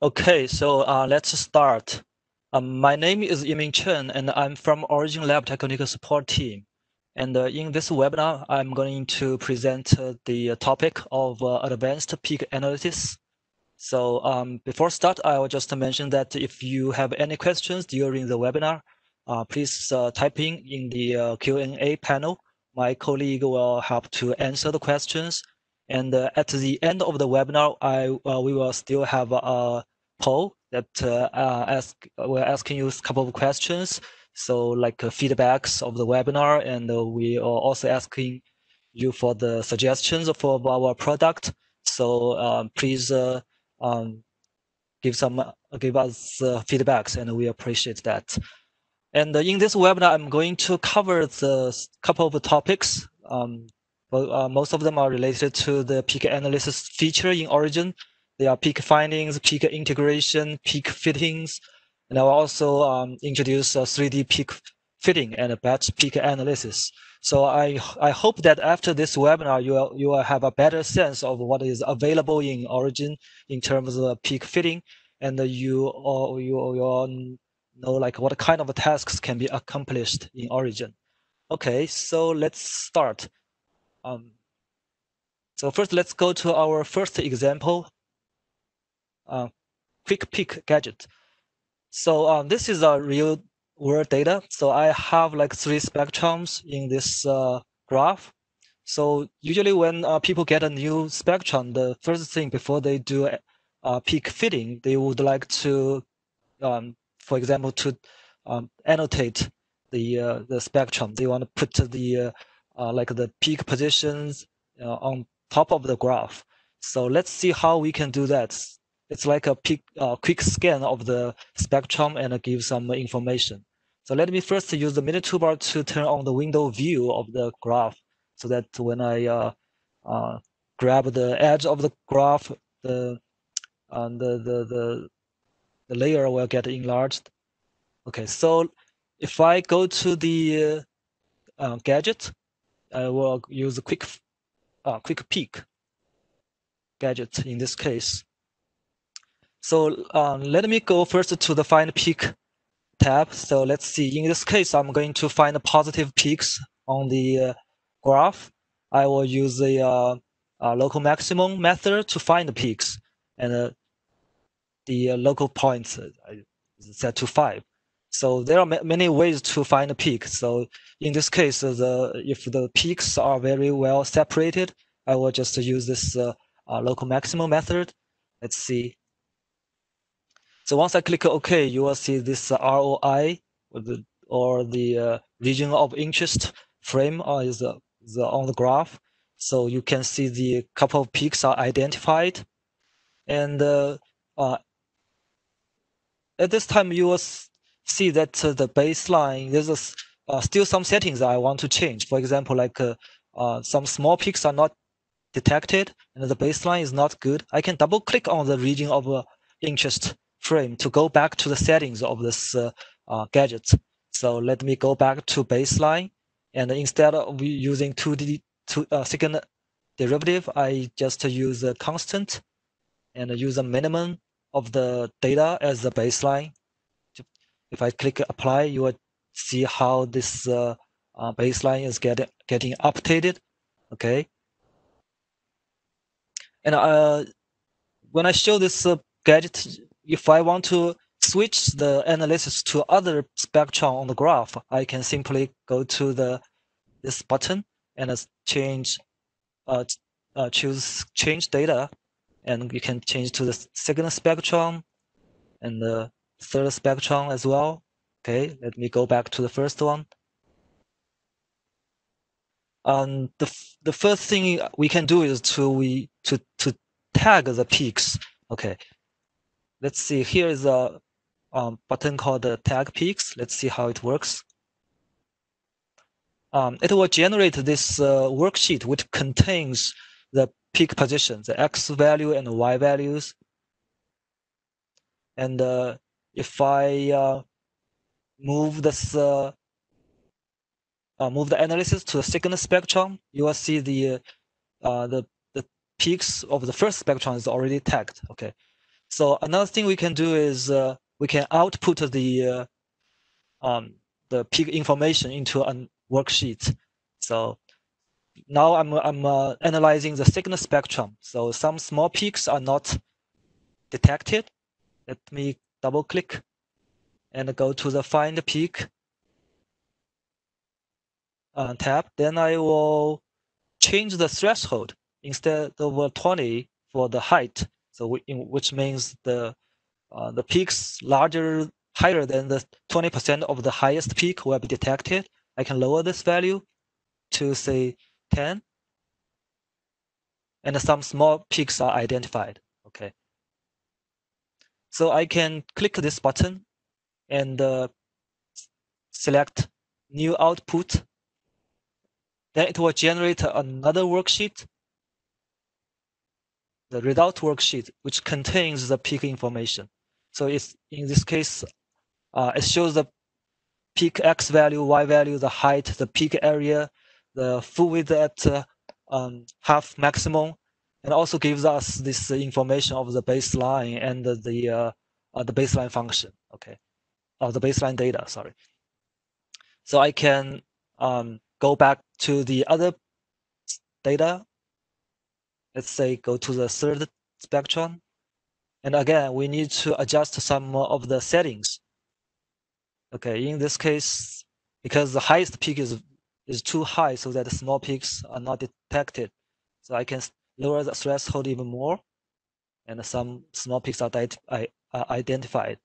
Okay, so let's start. My name is Yiming Chen, and I'm from OriginLab technical support team. And in this webinar, I'm going to present the topic of advanced peak analysis. So before start, I will just mention that if you have any questions during the webinar, please type in the Q&A panel. My colleague will help to answer the questions. And at the end of the webinar, we will still have a poll that we're asking you a couple of questions. So like feedbacks of the webinar, and we are also asking you for the suggestions for our product. So please give us feedbacks, and we appreciate that. And in this webinar, I'm going to cover the couple of topics. Most of them are related to the peak analysis feature in Origin. They are peak findings, peak integration, peak fittings, and I'll also introduce 3D peak fitting and batch peak analysis. So I hope that after this webinar, you will have a better sense of what is available in Origin in terms of peak fitting, and you all know like what kind of tasks can be accomplished in Origin. Okay, so let's start. So first, let's go to our first example, quick peak gadget. So this is a real world data. So I have like 3 spectrums in this graph. So usually when people get a new spectrum, the first thing before they do peak fitting, they would like to, for example, to annotate the spectrum. They want to put the like the peak positions on top of the graph. So let's see how we can do that. It's like a quick scan of the spectrum and give some information. So let me first use the middle toolbar to turn on the window view of the graph, so that when I grab the edge of the graph, the layer will get enlarged. Okay, so if I go to the gadget, I will use a quick peak gadget in this case. So let me go first to the find peak tab. So let's see. In this case, I'm going to find the positive peaks on the graph. I will use the local maximum method to find the peaks, and the local points is set to 5. So there are many ways to find a peak. So in this case, if the peaks are very well separated, I will just use this local maximum method. Let's see. So once I click OK, you will see this ROI or the region of interest frame is on the graph. So you can see the couple of peaks are identified, and at this time you will see that the baseline, there's still some settings I want to change. For example, like some small peaks are not detected and the baseline is not good. I can double click on the region of interest frame to go back to the settings of this gadget. So let me go back to baseline, and instead of using 2D second derivative, I just use a constant and use a minimum of the data as the baseline. If I click apply, you will see how this baseline is getting updated. Okay. And when I show this gadget, if I want to switch the analysis to other spectrum on the graph, I can simply go to this button and choose change data, and you can change to the second spectrum and the third spectrum as well. Okay, let me go back to the first one. The first thing we can do is to tag the peaks. Okay, let's see. Here is a button called the tag peaks. Let's see how it works. It will generate this worksheet which contains the peak positions, the X value and the Y values. And if I move this move the analysis to the second spectrum, you will see the peaks of the first spectrum is already tagged. Okay, So another thing we can do is we can output the peak information into a worksheet. So now I'm analyzing the signal spectrum. So some small peaks are not detected. Let me double click and go to the Find Peak tab. Then I will change the threshold instead of 20 for the height. So which means the peaks higher than the 20% of the highest peak will be detected. I can lower this value to say 10, and some small peaks are identified. Okay. So I can click this button and select New Output. Then it will generate another worksheet, the result worksheet, which contains the peak information. So it's in this case, it shows the peak X value, Y value, the height, the peak area, the full width at half maximum, and also gives us this information of the baseline and the baseline function. Okay, the baseline data. Sorry. So I can go back to the other data. Let's say go to the third spectrum, and again we need to adjust some of the settings. Okay, in this case, because the highest peak is too high, so that the small peaks are not detected. So I can lower the threshold even more, and some small peaks are identified.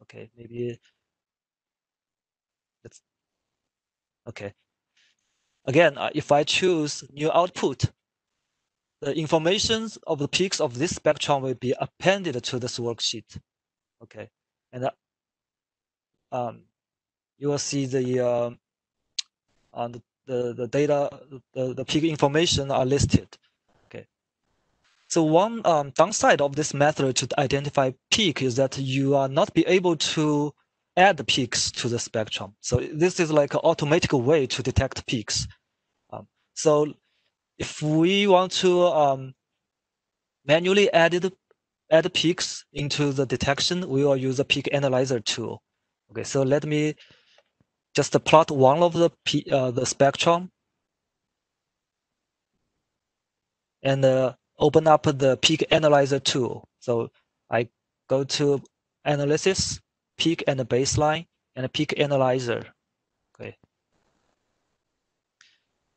Okay, maybe that's okay. Again, if I choose new output, the information of the peaks of this spectrum will be appended to this worksheet. Okay, and you will see the data, the peak information are listed. Okay. So one downside of this method to identify peak is that you are not be able to add the peaks to the spectrum. So this is like an automatic way to detect peaks. So if we want to manually add peaks into the detection, we will use a peak analyzer tool. Okay, so let me just plot one of the spectrum and open up the peak analyzer tool. So I go to analysis, peak and baseline, and peak analyzer. Okay.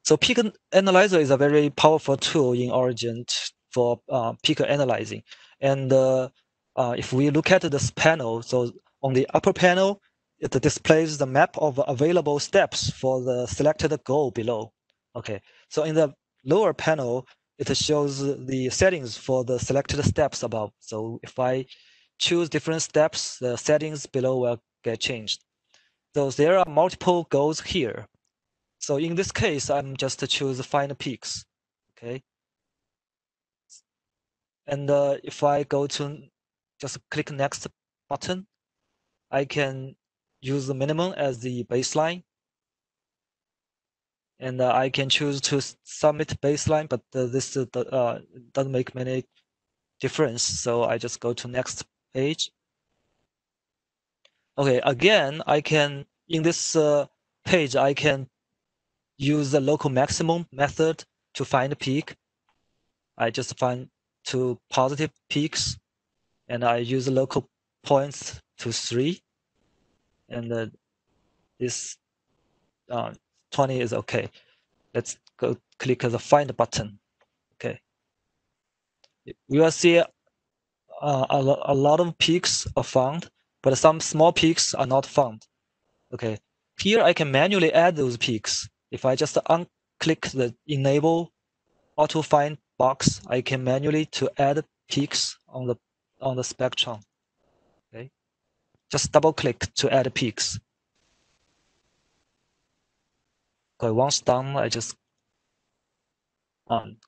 So peak analyzer is a very powerful tool in Origin for peak analyzing. And if we look at this panel, so on the upper panel, it displays the map of available steps for the selected goal below. Okay, so in the lower panel, it shows the settings for the selected steps above. So if I choose different steps, the settings below will get changed. So there are multiple goals here. So in this case, I'm just to choose find peaks. Okay. And if I go to just click next button, I can use the minimum as the baseline. And I can choose to submit baseline, but this doesn't make many difference. So I just go to next page. Okay, again, I can, in this page, I can use the local maximum method to find a peak. I just find two positive peaks, and I use local points to 3, and this 20 is okay. Let's go click the find button. Okay, we will see a lot of peaks are found, but some small peaks are not found. Okay, here I can manually add those peaks. If I just unclick the enable auto find box, I can manually to add peaks on the spectrum. Okay, just double click to add peaks. Okay, once done, I just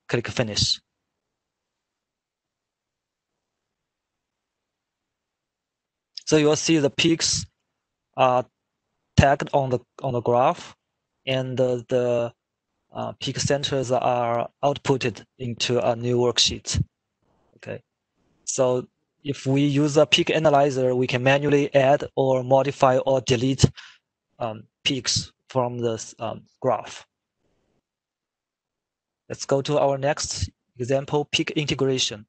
click finish. So you will see the peaks are tagged on the graph, and the peak centers are outputted into a new worksheet. Okay, so if we use a peak analyzer, we can manually add or modify or delete peaks from this graph. Let's go to our next example, peak integration.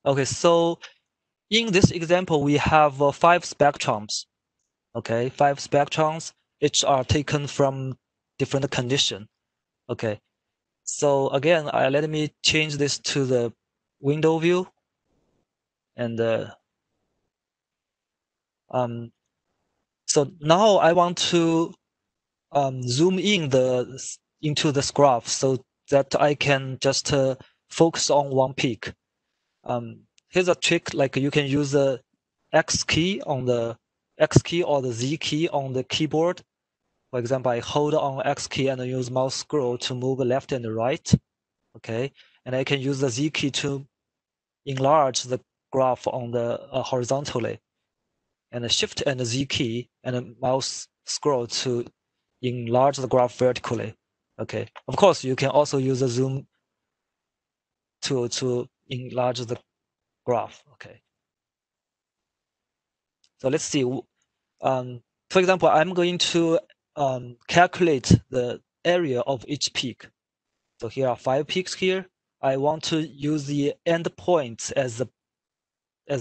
Okay, so in this example, we have 5 spectrums. Okay, 5 spectrums, each are taken from different condition. Okay, so again, let me change this to the window view, and so now I want to zoom into this graph so that I can just focus on one peak. Here's a trick, like you can use the X key or the Z key on the keyboard. For example, I hold on X key and use mouse scroll to move left and right. Okay, and I can use the Z key to enlarge the graph on the horizontally, and the Shift and the Z key and the mouse scroll to enlarge the graph vertically. Okay, of course, you can also use the zoom tool to enlarge the graph. Okay, so let's see. For example, I'm going to calculate the area of each peak. So here are 5 peaks here. I want to use the endpoints as a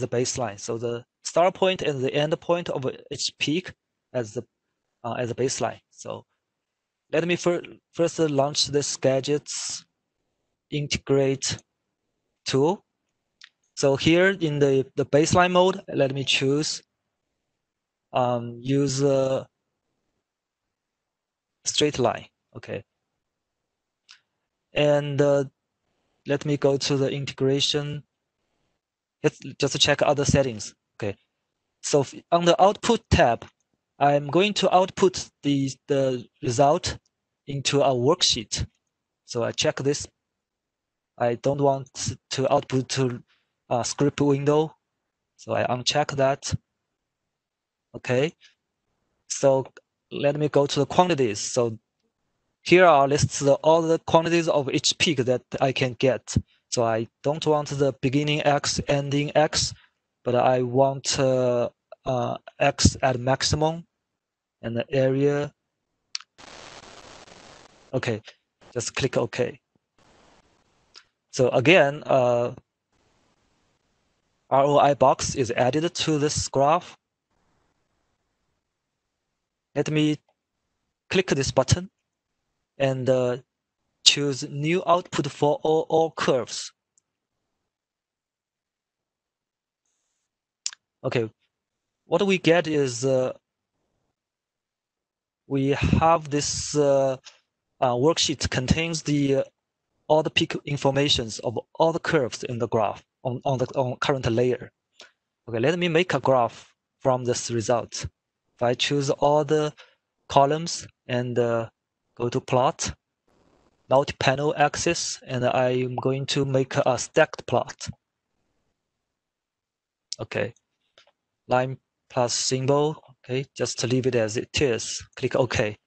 baseline. So the start point and the end point of each peak as a baseline. So let me first launch this gadgets integrate tool. So here in the baseline mode, let me choose use a straight line. Okay, and let me go to the integration. Let's just check other settings. Okay, so on the output tab, I'm going to output the result into a worksheet. So I check this. I don't want to output to a script window, so I uncheck that. Okay, so let me go to the quantities. So here are lists all the quantities of each peak that I can get. So I don't want the beginning X, ending X, but I want X at maximum and the area. Okay, just click OK. So again, ROI box is added to this graph. Let me click this button and choose new output for all curves. Okay, what we get is we have this worksheet contains all the peak informations of all the curves in the graph on current layer. Okay, let me make a graph from this result. If I choose all the columns and go to plot, multi-panel axis, and I'm going to make a stacked plot. Okay, line plus symbol. Okay, just leave it as it is. Click OK.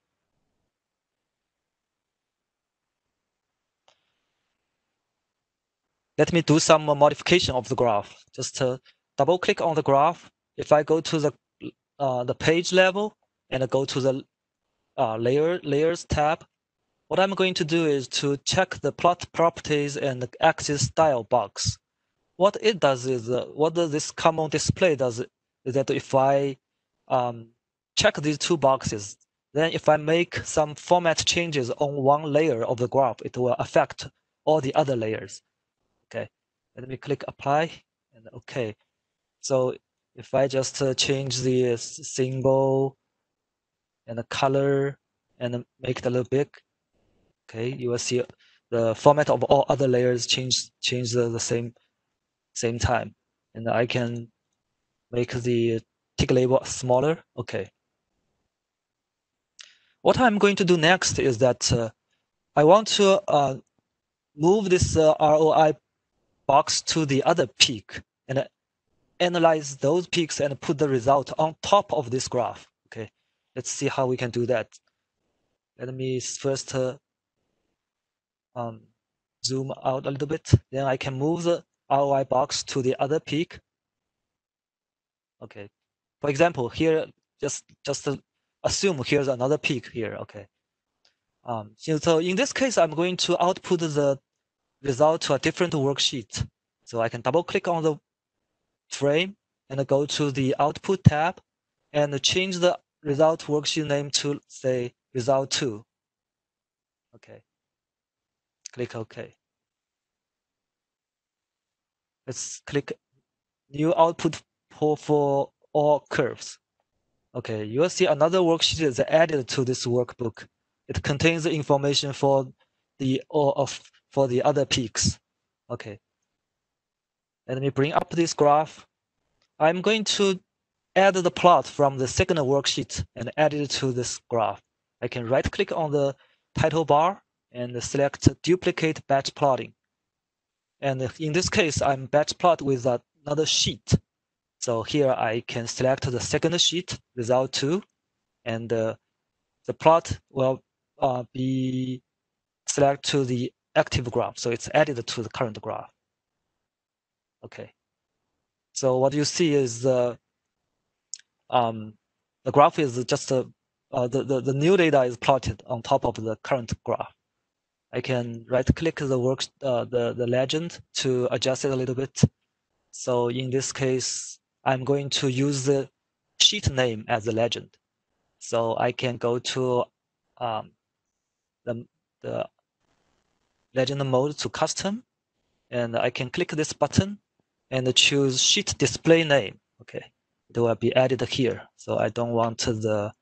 Let me do some modification of the graph. Just double click on the graph. If I go to the page level and go to the layers tab, what I'm going to do is to check the plot properties and the axis style box. What it does is, what does this common display does is that if I check these 2 boxes, then if I make some format changes on one layer of the graph, it will affect all the other layers. Okay, let me click apply and okay. So if I just change the symbol and the color and make it a little big, okay, you will see the format of all other layers change the same time, and I can make the tick label smaller. Okay. What I'm going to do next is that I want to move this ROI box to the other peak and analyze those peaks and put the result on top of this graph. Okay, let's see how we can do that. Let me first zoom out a little bit. Then I can move the ROI box to the other peak. Okay. For example, here, just assume here's another peak here. Okay. So in this case, I'm going to output the result to a different worksheet. So I can double click on the frame and go to the output tab and change the result worksheet name to say result 2. Okay. Click OK. Let's click new output for all curves. Okay, you'll see another worksheet is added to this workbook. It contains the information for the other peaks. Okay. Let me bring up this graph. I'm going to add the plot from the second worksheet and add it to this graph. I can right click on the title bar and select duplicate batch plotting. And in this case, I'm batch plot with another sheet. So here I can select the second sheet, result 2, and the plot will be select to the active graph. So it's added to the current graph. Okay. So what you see is the graph is just the new data is plotted on top of the current graph. I can right click the legend to adjust it a little bit. So in this case, I'm going to use the sheet name as the legend. So I can go to the legend mode to custom, and I can click this button and choose sheet display name. Okay, it will be added here. So I don't want the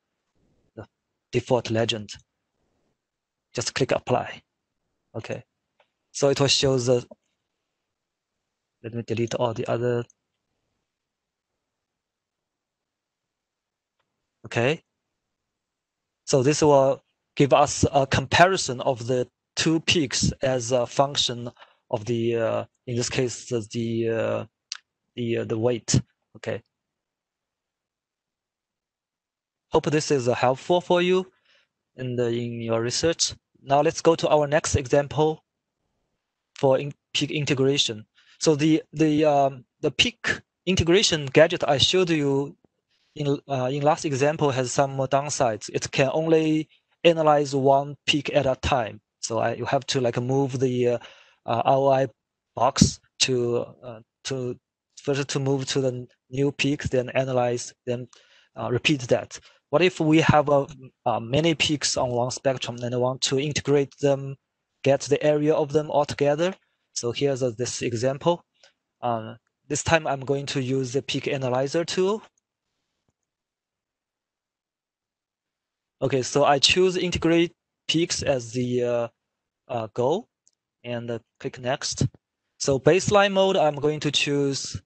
default legend. Just click apply. Okay, so it will show the. Let me delete all the other. Okay, so this will give us a comparison of the two peaks as a function of the in this case the weight. Okay. Hope this is helpful for you in your research. Now let's go to our next example for peak integration. So the peak integration gadget I showed you in last example has some downsides. It can only analyze one peak at a time. So you have to like move the ROI box to first to move to the new peak, then analyze, then repeat that. What if we have many peaks on one spectrum and I want to integrate them, get the area of them all together? So here's this example. This time I'm going to use the peak analyzer tool. Okay, so I choose integrate peaks as the goal and click next. So baseline mode, I'm going to choose,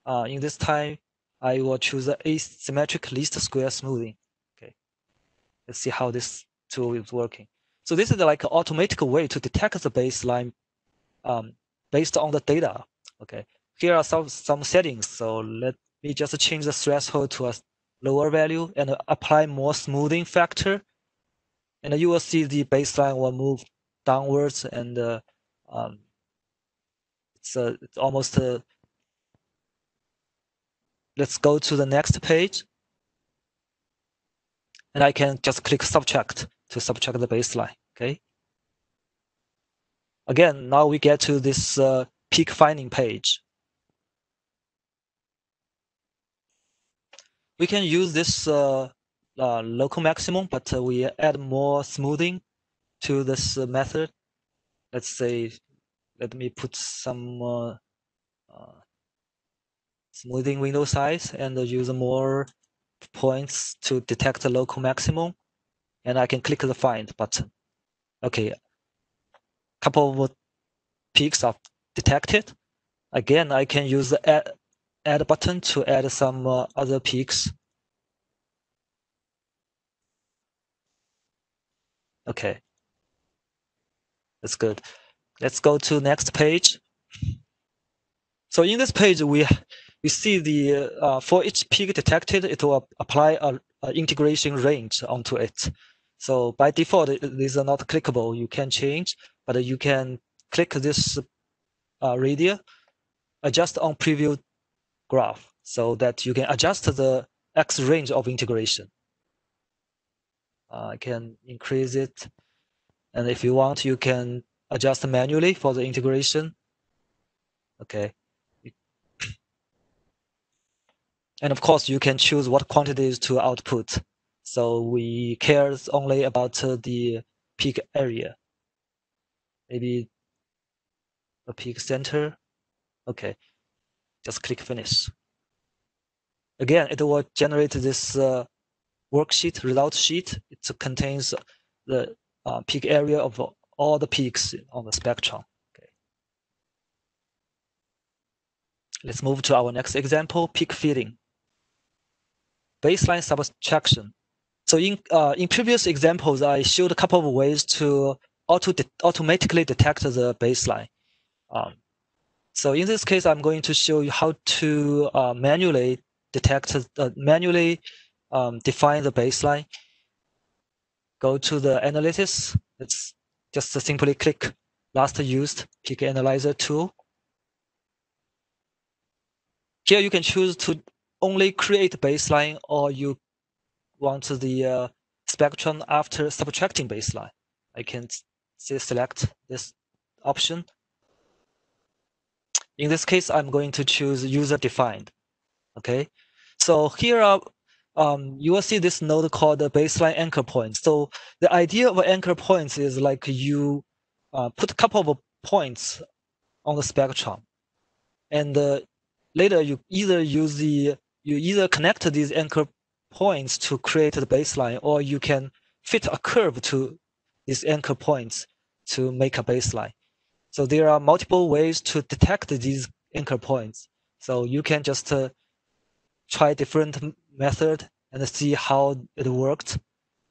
in this time, I will choose asymmetric least square smoothing. Okay, let's see how this tool is working. So this is like an automatic way to detect the baseline based on the data. Okay, here are some settings. So let me just change the threshold to a lower value and apply more smoothing factor. And you will see the baseline will move downwards, and it's almost. Let's go to the next page, and I can just click subtract to subtract the baseline. Okay. Again, now we get to this peak finding page. We can use this local maximum, but we add more smoothing to this method. Let's say, let me put some smoothing window size and use more points to detect the local maximum. And I can click the find button. Okay, couple of peaks are detected. Again, I can use the add button to add some other peaks. Okay, that's good. Let's go to next page. So in this page, we see the for each peak detected, it will apply a integration range onto it. So by default, these are not clickable. You can change, but you can click this radius adjust on preview graph so that you can adjust the X range of integration. I can increase it. And if you want, you can adjust manually for the integration. Okay. And of course, you can choose what quantities to output. So we care only about the peak area. Maybe the peak center. Okay, just click finish. Again, it will generate this worksheet, result sheet. It contains the peak area of all the peaks on the spectrum. Okay. Let's move to our next example, peak fitting. Baseline subtraction. So in previous examples, I showed a couple of ways to automatically detect the baseline. So in this case, I'm going to show you how to manually detect, manually define the baseline. Go to the analysis. Let's just simply click last used peak analyzer tool. Here you can choose to only create baseline, or you want the spectrum after subtracting baseline. I can select this option. In this case, I'm going to choose user defined. Okay, so here are you will see this node called the baseline anchor point. So the idea of anchor points is like you put a couple of points on the spectrum, and later you either connect these anchor points to create the baseline, or you can fit a curve to these anchor points to make a baseline. So there are multiple ways to detect these anchor points. So you can just try different method and see how it worked.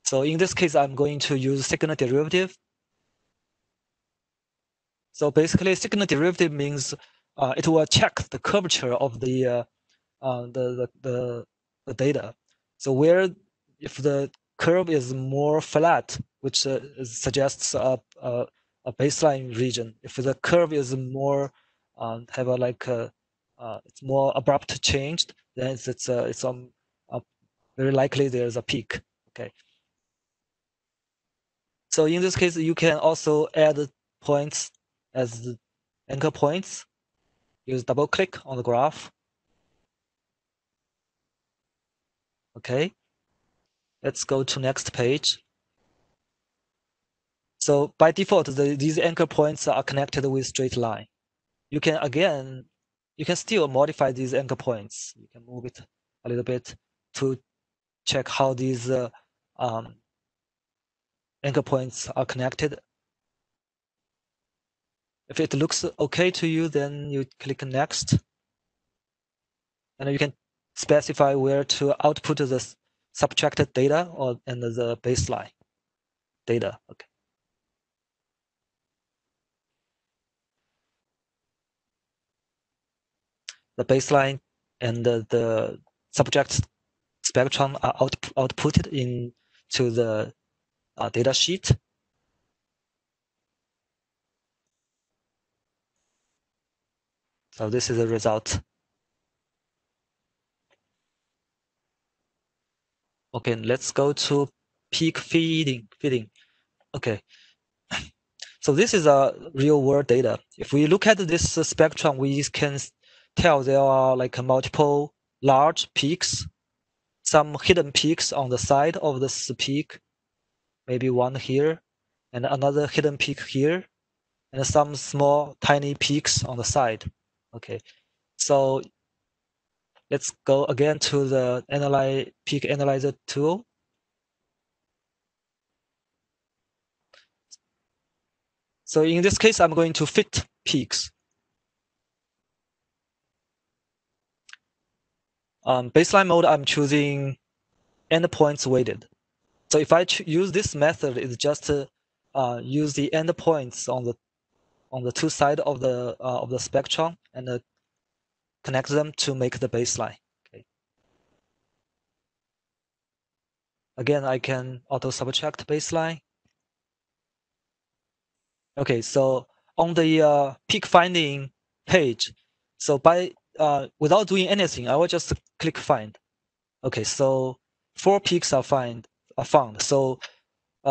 So in this case, I'm going to use signal derivative. So basically, signal derivative means it will check the curvature of the data. So where if the curve is more flat, which suggests a baseline region. If the curve is more have a it's more abrupt changed, then it's very likely there's a peak. Okay. So in this case, you can also add points as anchor points. Use double click on the graph. Okay. Let's go to next page. So by default, these anchor points are connected with straight line. You can still modify these anchor points. You can move it a little bit to check how these anchor points are connected. If it looks okay to you, then you click next. And you can specify where to output the subtracted data and the baseline data. Okay. The baseline and the subject spectrum are outputted into the data sheet. So this is the result. Okay, let's go to peak fitting. Okay, so this is a real world data. If we look at this spectrum, we can tell there are like multiple large peaks, some hidden peaks on the side of this peak, maybe one here, and another hidden peak here, and some small tiny peaks on the side. Okay, so let's go again to the peak analyzer tool. So in this case, I'm going to fit peaks. Baseline mode, I'm choosing endpoints weighted. So if I use this method, it's just use the endpoints on the two sides of the spectrum and connect them to make the baseline. Okay. Again, I can auto subtract baseline. Okay, so on the peak finding page, So without doing anything, I will just click find. Okay, so 4 peaks are found. So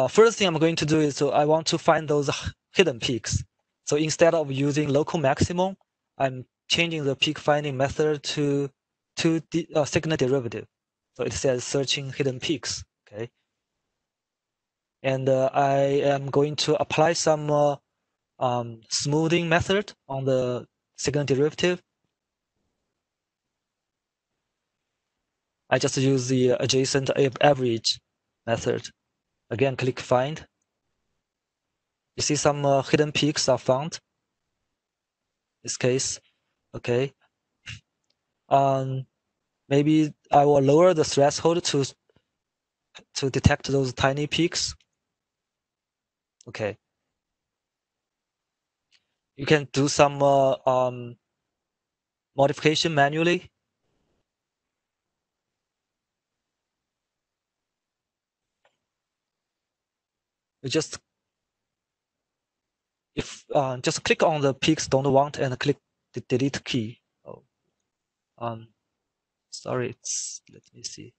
first thing I'm going to do is, so I want to find those hidden peaks. So instead of using local maximum, I'm changing the peak finding method to signal derivative. So it says searching hidden peaks. Okay, and I am going to apply some smoothing method on the signal derivative. I just use the adjacent average method. Again, click find. You see some hidden peaks are found. This case, okay. Maybe I will lower the threshold to detect those tiny peaks. Okay. You can do some modification manually. You just just click on the peaks don't want and click the delete key. Oh, sorry, let me see.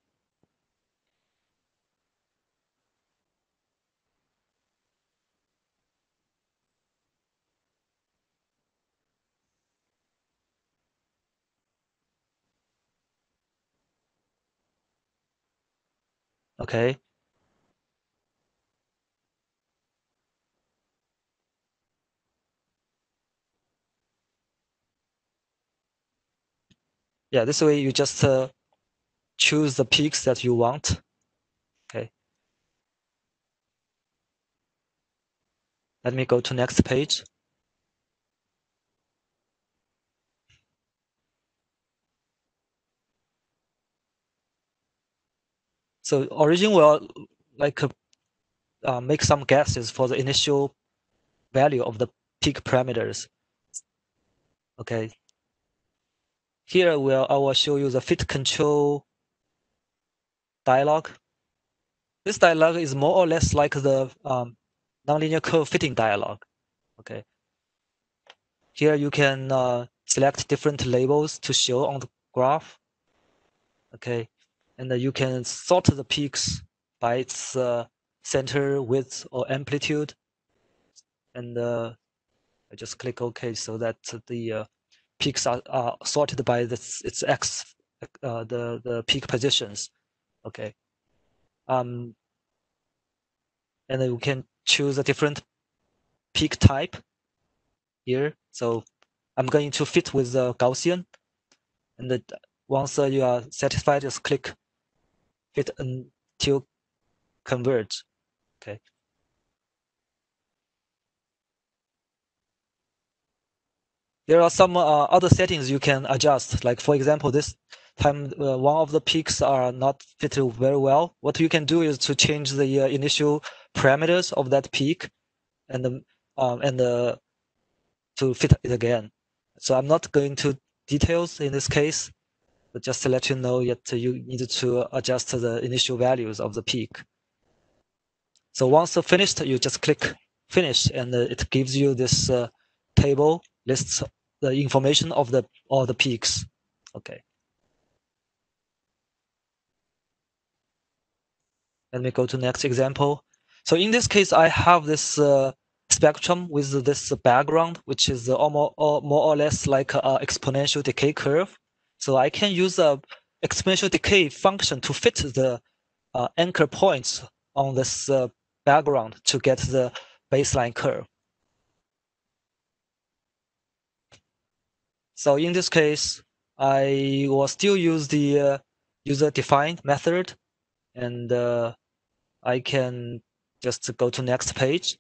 Okay. Yeah, this way you just choose the peaks that you want. Okay. Let me go to next page. So Origin will make some guesses for the initial value of the peak parameters. Okay. Here I will show you the fit control dialog. This dialog is more or less like the nonlinear curve fitting dialog. Okay. Here you can select different labels to show on the graph. Okay. And you can sort the peaks by its center, width, or amplitude. And I just click OK so that the peaks are sorted by its x, the peak positions. Okay. And then you can choose a different peak type here. So I'm going to fit with the Gaussian. And once you are satisfied, just click fit until converge. Okay. There are some other settings you can adjust. Like for example, this time one of the peaks are not fit very well. What you can do is to change the initial parameters of that peak, and to fit it again. So I'm not going to details in this case, but just to let you know that you need to adjust the initial values of the peak. So once finished, you just click finish, and it gives you this table lists the information of all the peaks. Okay. Let me go to next example. So in this case, I have this spectrum with this background, which is more or less like an exponential decay curve. So I can use a exponential decay function to fit the anchor points on this background to get the baseline curve. So in this case, I will still use the user-defined method, and I can just go to next page.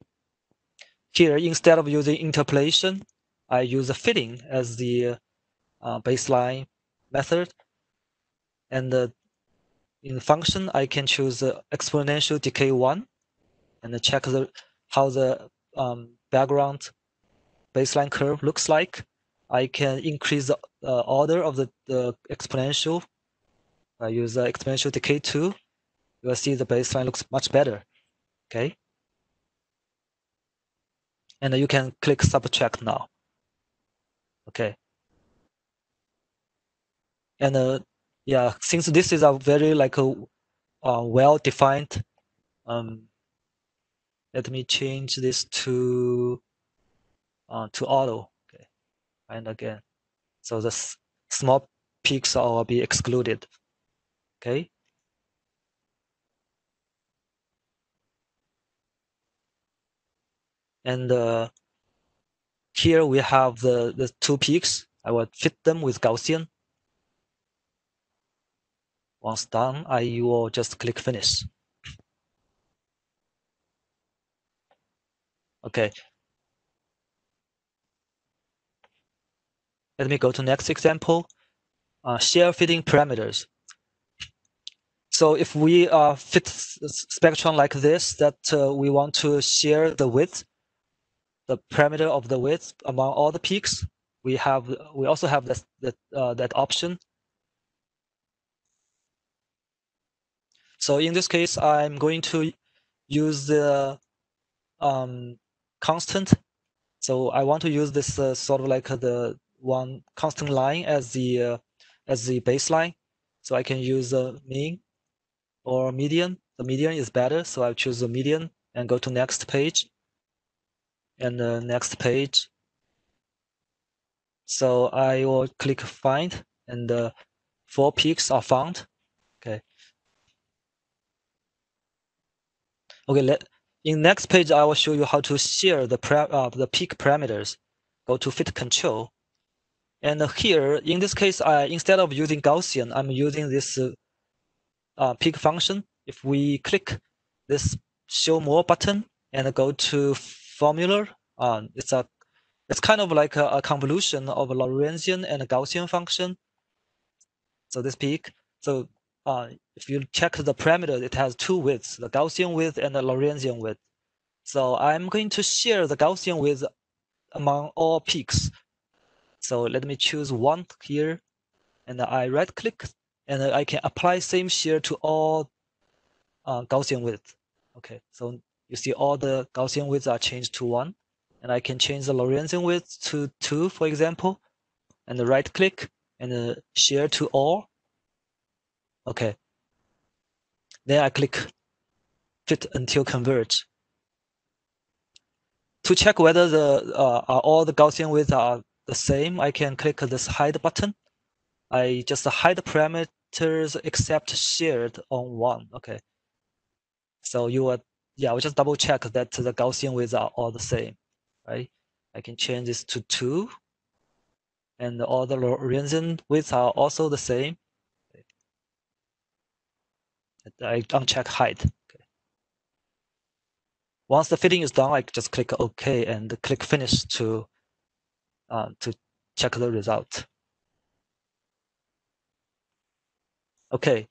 Here, instead of using interpolation, I use a fitting as the baseline method. And in function, I can choose exponential decay 1 and check how the background baseline curve looks like. I can increase the order of the exponential. I use exponential decay 2. You will see the baseline looks much better. Okay. And you can click subtract now. Okay. And yeah, since this is a very like a well-defined, let me change this to auto. Okay, and again, so the small peaks will be excluded. Okay. And here we have the two peaks. I will fit them with Gaussian. Once done, I will just click finish. Okay. Let me go to next example. Share fitting parameters. So if we fit spectrum like this, that we want to share the width, the parameter of the width among all the peaks, we also have that option. So in this case, I'm going to use the constant. So I want to use this sort of like the one constant line as the baseline. So I can use mean or median. The median is better, so I'll choose the median and go to next page. And the next page. So I will click find, and 4 peaks are found. Okay. Okay. In next page, I will show you how to share the peak parameters. Go to fit control. And here, in this case, instead of using Gaussian, I'm using this peak function. If we click this show more button and go to formula, it's kind of like a convolution of a Lorentzian and a Gaussian function. So this peak. So if you check the parameter, it has 2 widths, the Gaussian width and the Lorentzian width. So I'm going to share the Gaussian width among all peaks. So let me choose 1 here, and I right click, and I can apply same share to all Gaussian width. Okay, so you see all the Gaussian widths are changed to 1, and I can change the Lorentzian width to 2, for example, and right click and share to all. Okay, then I click fit until converge. To check whether all the Gaussian widths are the same, I can click this hide button. I just hide parameters except shared on 1. Okay. So we just double check that the Gaussian widths are all the same, right? I can change this to 2, and all the Lorentzian widths are also the same. I uncheck hide. Okay. Once the fitting is done, I just click OK and click finish to check the result. Okay.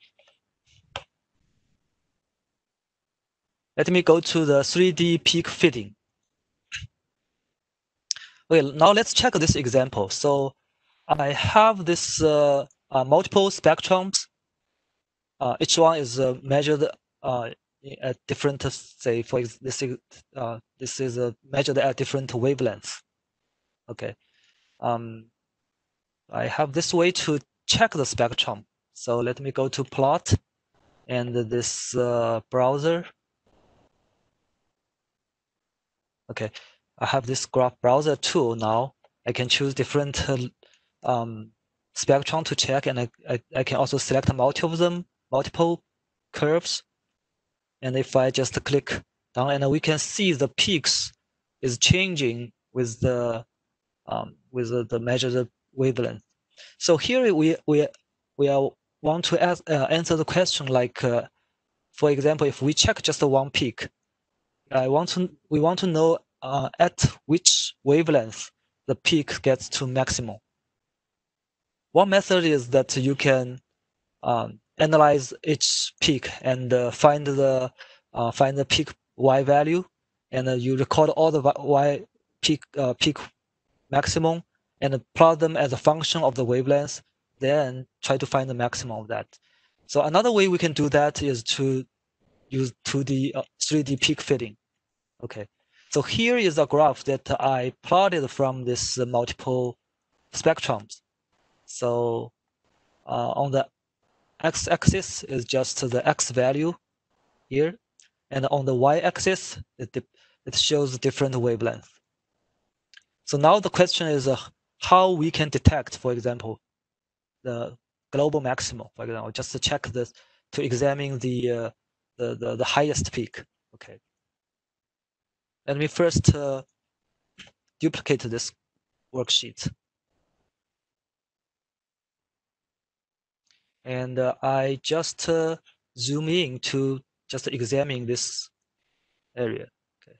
Let me go to the 3D peak fitting. Okay, now let's check this example. So I have this multiple spectrums. Each one is measured at different, say, for this is measured at different wavelengths. Okay. I have this way to check the spectrum. So let me go to plot and this browser. Okay, I have this graph browser tool now. I can choose different spectrum to check, and I can also select multiple curves. And if I just click down, and we can see the peaks is changing with the measured wavelength. So here we want to answer the question like, for example, if we check just one peak, we want to know at which wavelength the peak gets to maximum. One method is that you can analyze each peak and find the peak y value, and you record all the y peak maximum and plot them as a function of the wavelength, then try to find the maximum of that. So another way we can do that is to use 3D peak fitting. Okay, so here is a graph that I plotted from this multiple spectrums. So On the x-axis is just the x value here, and on the y-axis it shows different wavelength. So now the question is how we can detect, for example, the global maximum. For example, just to check this to examine the highest peak. Okay. Let me first duplicate this worksheet. And I just zoom in to just examine this area. Okay.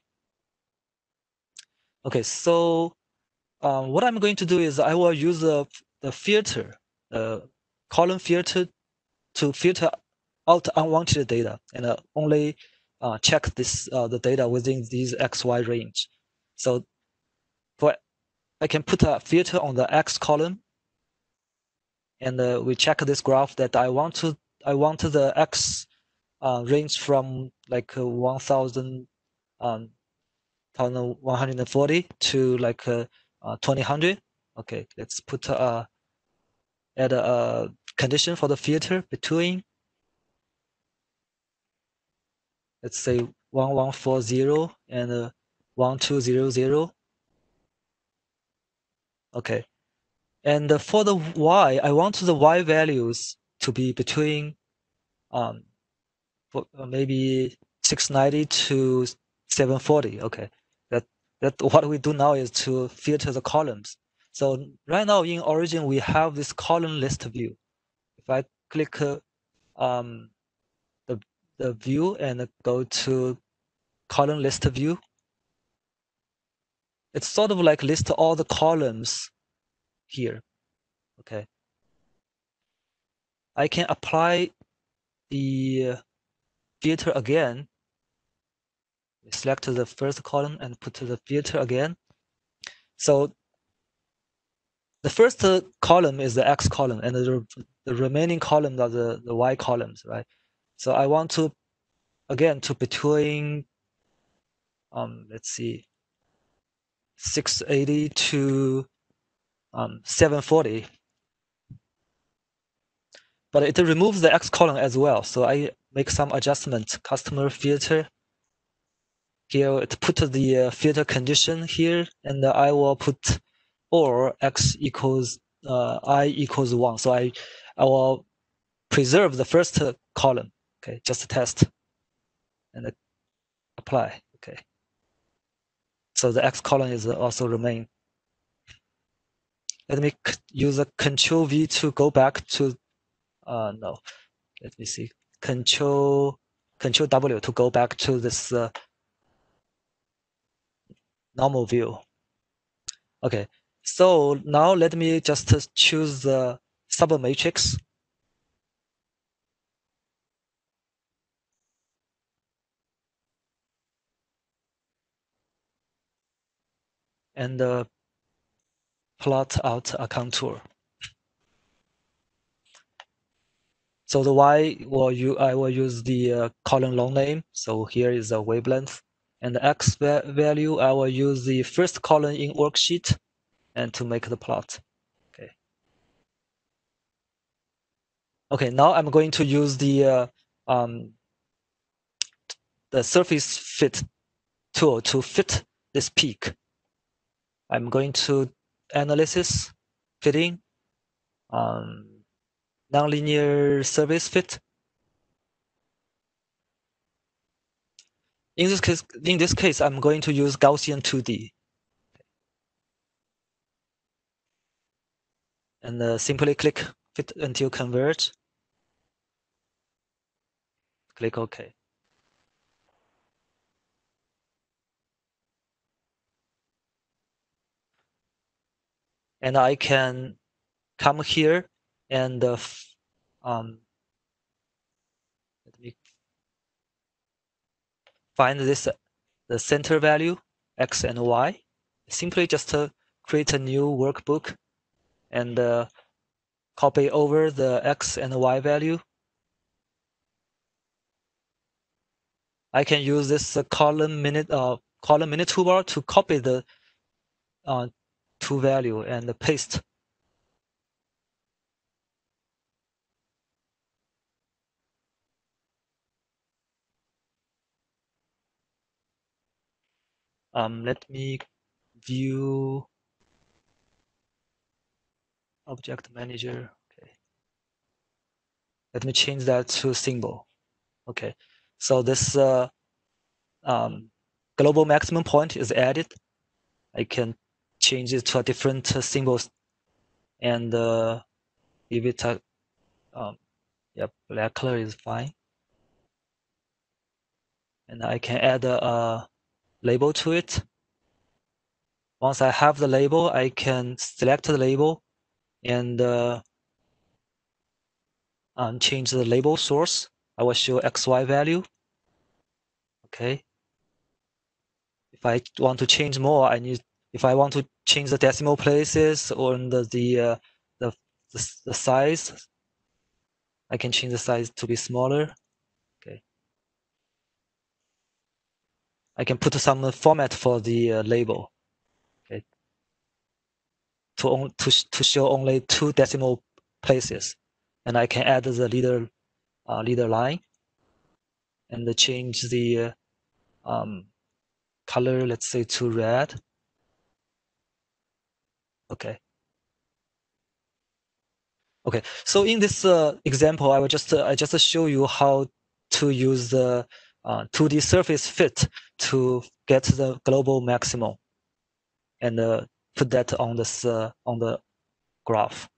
Okay, so what I'm going to do is I will use the filter, column filter, to filter out unwanted data and only check this the data within these XY range. So I can put a filter on the X column, and we check this graph that I want the X range from like 1140 to like 2000. Okay, let's put add a condition for the filter between, let's say 1140 and 1200. Okay, and for the y, I want the y values to be between maybe 690 to 740. Okay, that what we do now is to filter the columns. So right now in Origin we have this column list view. If I click the view and go to column list view, it's sort of like list all the columns here. Okay, I can apply the filter again. Select the first column and put the filter again. So the first column is the X column, and the remaining columns are the Y columns, right? So I want to, again, to between, let's see, 680 to 740. But it removes the X column as well. So I make some adjustment, customer filter. Here, it put the filter condition here, and I will put or X equals I equals 1. So I will preserve the first column. Okay, just test and apply. Okay, so the X column is also remain. Let me use a Control V to go back to no. Let me see. Control W to go back to this normal view. Okay, so now let me just choose the submatrix. And plot out a contour. So the Y I will use the column long name. So here is the wavelength, and the X value I will use the first column in worksheet, and to make the plot. Okay. Okay. Now I'm going to use the surface fit tool to fit this peak. I'm going to analysis, fitting, nonlinear surface fit. In this case, I'm going to use Gaussian 2D. And simply click fit until converge. Click OK. And I can come here and let me find this the center value X and Y. Simply just create a new workbook and copy over the X and Y value. I can use this column minute toolbar to copy the two value and paste. Let me view object manager. Okay. Let me change that to symbol. Okay. So this global maximum point is added. I can change it to a different symbols and give it a yeah, black color is fine. And I can add a label to it. Once I have the label, I can select the label and change the label source. I will show XY value. Okay. If I want to change more, if I want to change the decimal places or the size, I can change the size to be smaller. Okay. I can put some format for the label. Okay. To show only 2 decimal places, and I can add the leader line and change the color, let's say to red. Okay. Okay. So in this example, I just show you how to use the 2D surface fit to get the global maximum and put that on this on the graph.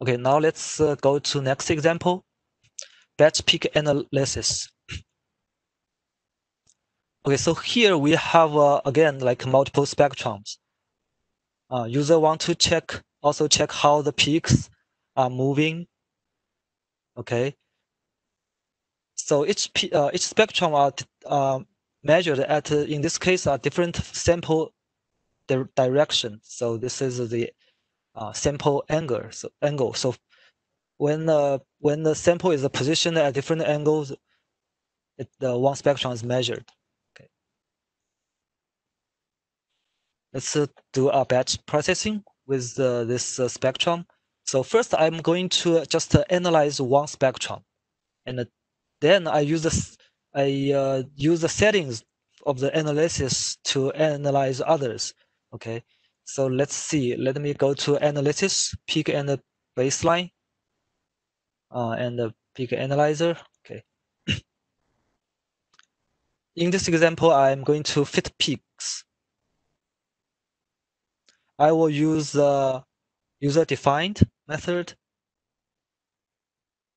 Okay, now let's go to next example, batch peak analysis. Okay, so here we have again like multiple spectrums. User want to also check how the peaks are moving. Okay, so each spectrum are measured at in this case a different sample direction. So this is the sample angle. So when the sample is positioned at different angles, the one spectrum is measured. Okay. Let's do a batch processing with this spectrum. So first, I'm going to just analyze one spectrum, and then I use the settings of the analysis to analyze others. Okay. So let's see. Let me go to analysis, peak and baseline, and the peak analyzer. Okay. In this example, I'm going to fit peaks. I will use the user-defined method,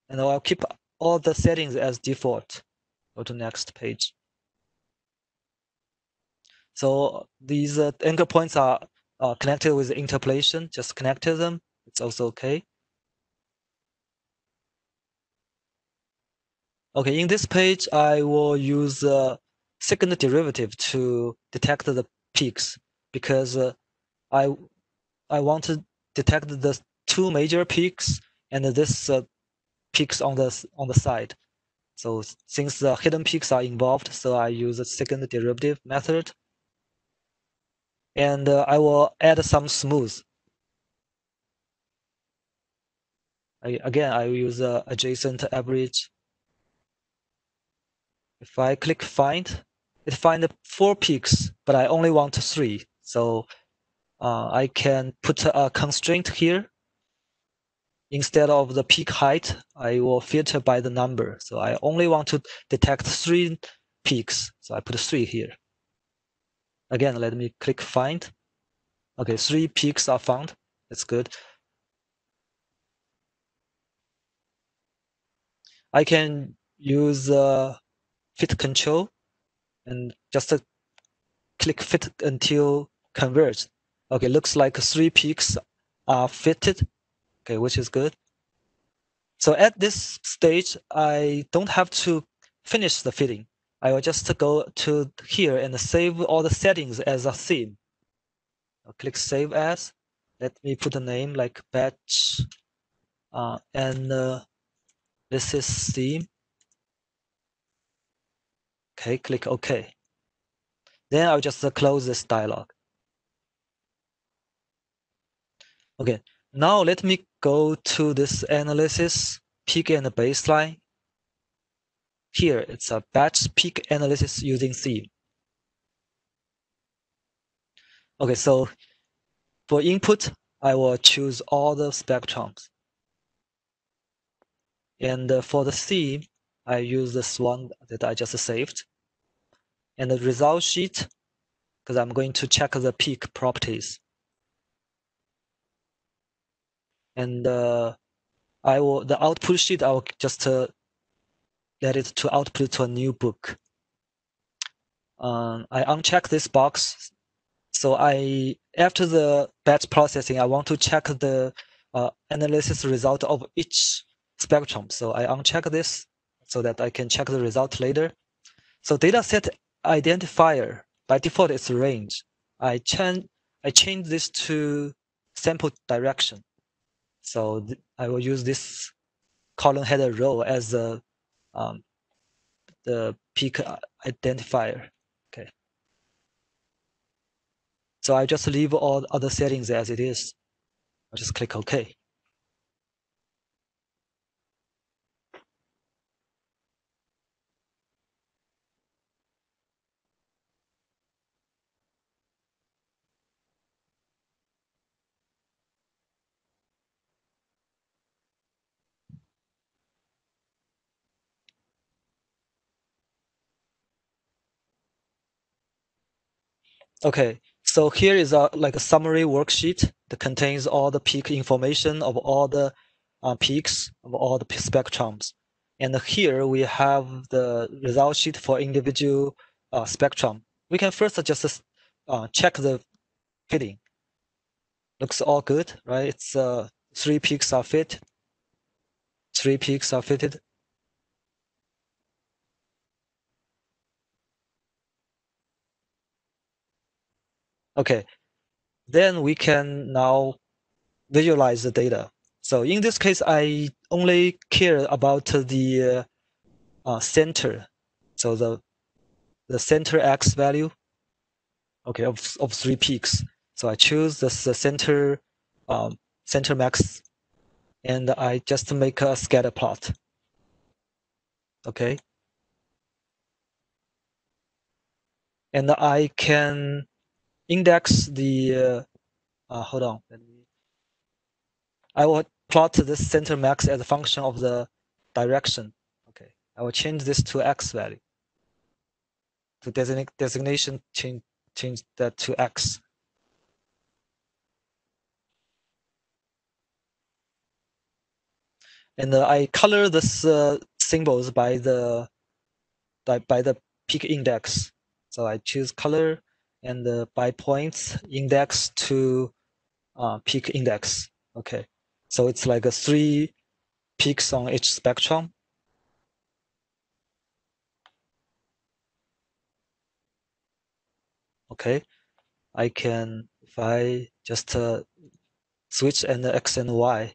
and I'll keep all the settings as default. Go to next page. So these anchor points are connected with interpolation. Just connect them. It's also okay. Okay, in this page, I will use second derivative to detect the peaks because I want to detect the 2 major peaks and this peaks on the side. So since the hidden peaks are involved, so I use a second derivative method. And I will add some smooth. Again, I will use adjacent average. If I click find, it finds 4 peaks, but I only want 3. So I can put a constraint here. Instead of the peak height, I will filter by the number. So I only want to detect 3 peaks. So I put 3 here. Again, let me click find. Okay, 3 peaks are found. That's good. I can use fit control and just click fit until converged. Okay, looks like 3 peaks are fitted. Okay, which is good. So at this stage, I don't have to finish the fitting. I will just go to here and save all the settings as a theme. I'll click save as. Let me put a name like batch, and this is theme. Okay, click OK. Then I'll just close this dialog. Okay, now let me go to this analysis, peak and baseline. here it's a batch peak analysis using theme. Okay, so for input, I will choose all the spectrums. And for the theme, I use this one that I just saved. And the result sheet, because I'm going to check the peak properties. And the output sheet, I will just let it to output to a new book. I uncheck this box. So after the batch processing, I want to check the analysis result of each spectrum. So I uncheck this so that I can check the result later. So dataset identifier, by default, it's range. I change this to sample direction. So I will use this column header row as the peak identifier. Okay. So I just leave all other settings as it is. I'll just click OK. Okay, so here is like a summary worksheet that contains all the peak information of all the peaks of all the spectrums. And here we have the result sheet for individual spectrum. We can first just check the fitting. Looks all good, right? It's 3 peaks are fit. 3 peaks are fitted. Okay, then we can now visualize the data. So in this case, I only care about the center. So the center X value, okay, of 3 peaks. So I choose the center center max, and I just make a scatter plot. Okay, and I can index the hold on. I will plot this center max as a function of the direction. Okay, I will change this to X value. To designation, change that to X. And I color this symbols by the peak index. So I choose color and by points index to peak index. Okay, so it's like 3 peaks on each spectrum. Okay, I can, if I just switch and X and Y.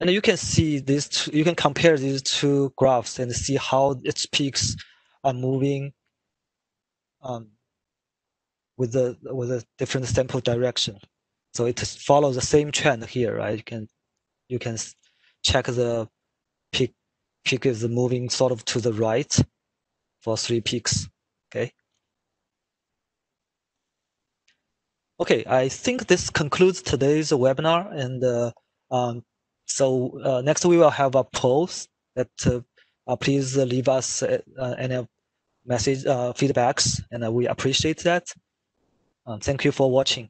And you can see these you can compare these two graphs and see how its peaks are moving with a different sample direction. So it follows the same trend here, right? You can check the peak is moving sort of to the right for 3 peaks. Okay. Okay, I think this concludes today's webinar, and so next we will have a polls that please leave us any message feedbacks, and we appreciate that. Thank you for watching.